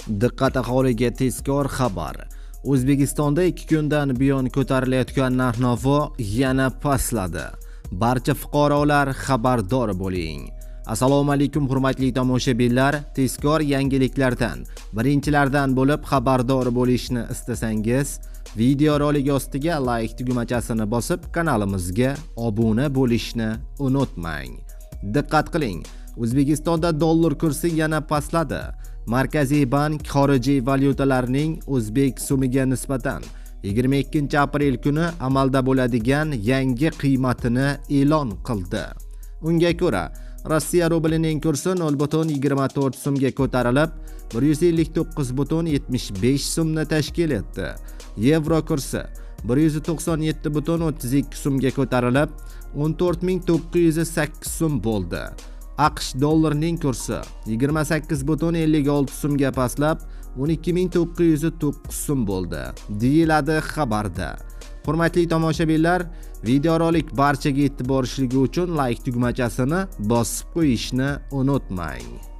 Diqqat aholiga tezkor xabar. O'zbekistonda 2 kundan buyon ko'tarilayotgan narx-navo yana pastladi. Barcha fuqarolar xabardor bo'ling. Assalomu alaykum hurmatli tomoshabinlar. Tezkor yangiliklardan birinchilardan bo'lib xabardor bo'lishni istasangiz, video rolik ostiga like tugmachasini bosib kanalimizga obuna bo'lishni unutmang. Diqqat qiling. O'zbekistonda dollar kursi yana pastladi. Markaziy bank xorijiy valyutalarning o'zbek so'miga nisbatan 22-aprel kuni amalda bo'ladigan yangi qiymatini e'lon qildi. Unga ko'ra, Rossiya rublining kursi 0.24 so'mga ko'tarilib, 159.75 so'mni tashkil etdi. Yevro kursi 197.32 so'mga ko'tarilib, 14.908 so'm bo'ldi. AQSh dollarining kursi 28.56 so'mga pastlab 12.909 so'm bo'ldi, deyiladi xabarda. Hurmatli tomoshabinlar, videorolik barchaga yetib borishligi uchun like tugmachasini bosib qo'yishni unutmang.